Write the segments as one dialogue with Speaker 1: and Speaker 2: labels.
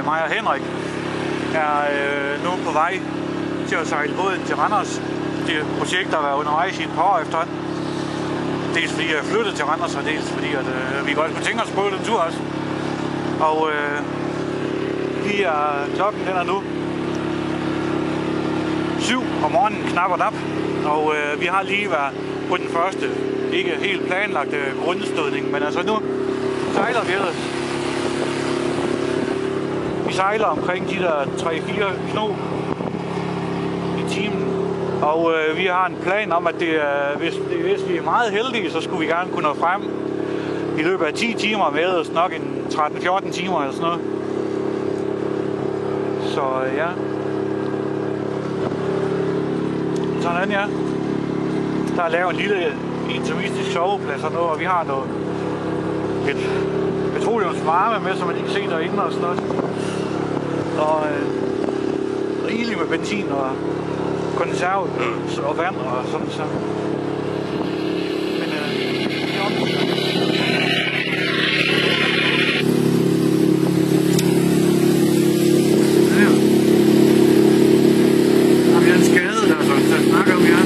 Speaker 1: mig og Henrik er nu på vej til at sejle båden til Randers. Det projekt har været undervejs i et par år efterhånden. Dels fordi jeg er flyttet til Randers, og dels fordi at, vi godt kunne tænke os på den tur også. Og klokken den er nu 7 om morgenen, knap og nap. Og vi har lige været på den første, ikke helt planlagte grundstødning, men altså nu sejler vi ellers. Vi sejler omkring de der 3-4 knop i timen. Og vi har en plan om, at hvis vi er meget heldige, så skulle vi gerne kunne nå frem i løbet af 10 timer med os, nok en 13-14 timer eller sådan noget. Så ja. Sådan ja. Der er lavet en lille intimistisk soveplads og noget, og vi har et petroleumsvarme med, så man ikke kan se derinde og sådan noget. Og rigeligt med benzin og konserve og vand og sådan så. Men har vi en skade der, så jeg snakker om jer.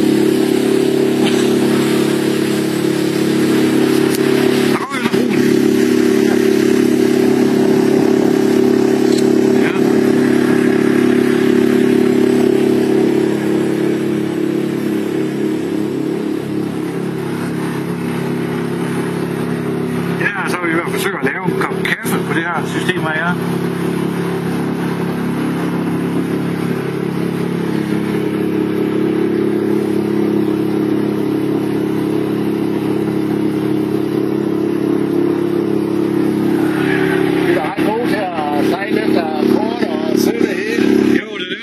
Speaker 1: Forsøger at lave en kop kaffe på det her system her.
Speaker 2: Vi er ret gode til at sejle efter kort og søge det hele.
Speaker 1: Jo, det er det.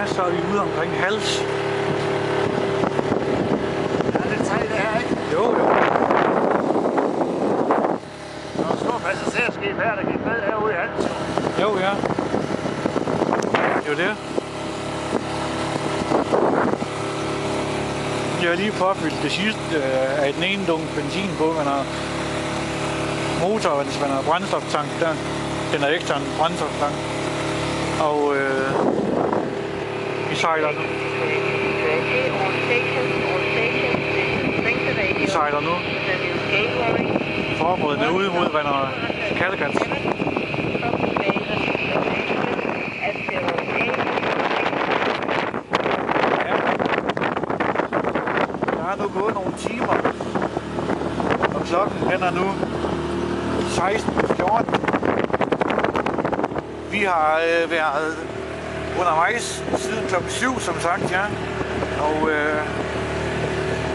Speaker 1: Så er vi ude omkring Hals.
Speaker 2: Ja, det er det her, ikke?
Speaker 1: Jo.
Speaker 2: Der er et stort passagerskib her, der gik med herude i Hals.
Speaker 1: Jo, ja. Det er jo det. Jeg har lige påfyldt det sidste af den ene dunk benzin på, man har motor, hvis man har brændstoftank der. Den er ekstra en brændstoftank. Og vi sejler nu. Vi sejler nu. Forberedende ude mod vandet Kattegat. Ja. Der er nu gået nogle timer. Og klokken den er nu 16:14. Vi har været undervejs siden klokken 7, som sagt, ja. Og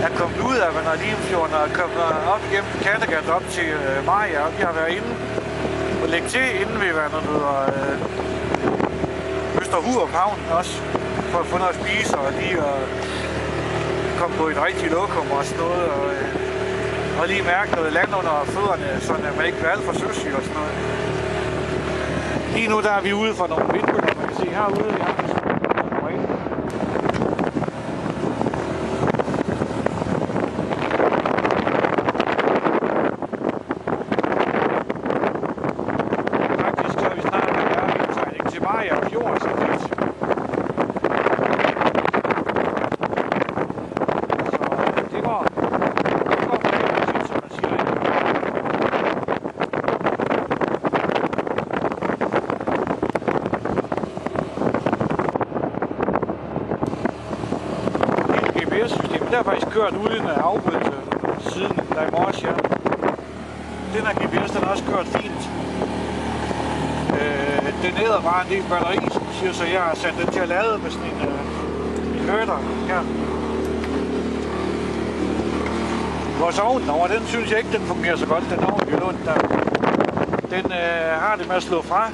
Speaker 1: er kommet ud af Vandre Limfjorden og er kommet op igennem Kattegat op til Maja. Vi har været inde og lægge til inden ved hvad der hedder Østerhurup Havn også, for at få noget at spise og lige at komme på et rigtigt lokum og sådan noget. Og lige mærke noget land under fødderne, så man ikke bliver alt for søsyg og sådan noget. Lige nu der er vi ude for nogle vindmøller, man kan se herude. Ja. Faktisk så er vi snart ved jernbanesejling til Maja og Fjord, så det. Så det går præcis, som man siger. GPS-systemet, der har faktisk kørt uden afbrydelse siden der i morges, ja. Den her GPS, den har også kørt fint. Den æder bare en del batteri, som siger, så jeg har sat den til at lade med sådan en hørter her. Vores ovn over, den synes jeg ikke, den fungerer så godt, den ovn, vi har lånt der. Den har det med at slå fra,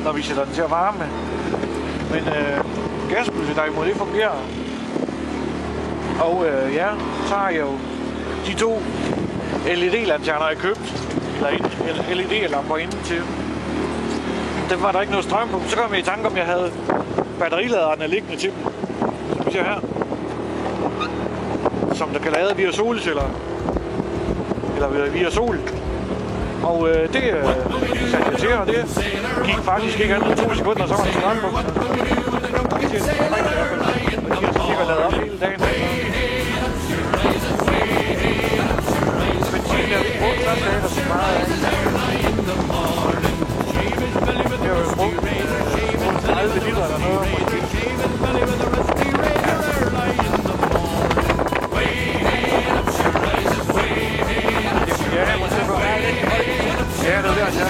Speaker 1: når vi sætter den til at varme. Men gasblusset derimod, det fungerer. Og ja, så har jeg jo de 2 LED-lanterner, jeg købt. Eller LED-lamper inden til. Dem var der ikke noget strøm på. Så kom jeg i tanke om, jeg havde batteriladerne liggende til dem. Som vi ser her. Som der kan lade via solceller. Eller via sol. Og det satte jeg til, og det gik faktisk ikke andet end 2 sekunder, og så var det strøm på. De har sikkert lavet op hele dagen. Benzin er ikke brugt første dag, der så meget af. Det har jo brugt 30 liter eller noget måske. Ja, måske godt. Ja, det er der, ja.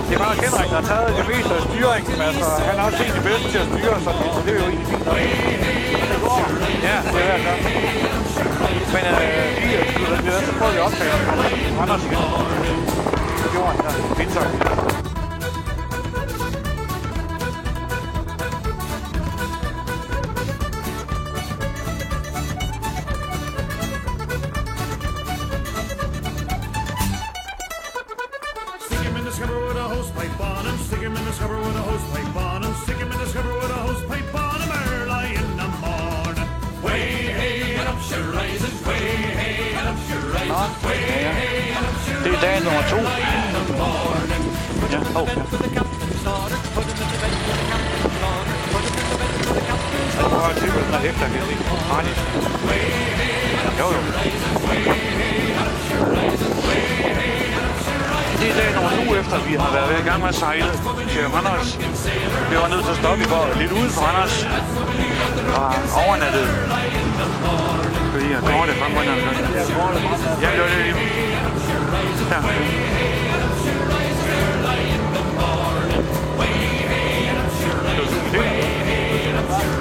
Speaker 1: Det er bare Henrik, der har taget det meste af styringen, altså han har også set det bedste til at styre, så det er jo egentlig fint nok. Ja, det er der. Men så prøver vi at optage Randers igen. Det gjorde han der. Vinter. Det er dag nummer 2. Ja, ja. Jeg prøver at tilbyde den efter, kan jeg sige. Gratis. Jo. Det er dag nummer 2 efter, vi har været i gang med at sejle til Randers. Vi var nødt til at stoppe i går lidt uden for Randers. Og overnattet. Fordi jeg går det frem, hvordan jeg gør det. Jeg gør det lige. Ja.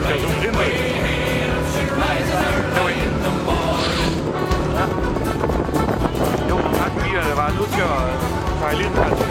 Speaker 1: Skal du zoome med? Jo, tak fordi jeg var nødt til at sejle ind her.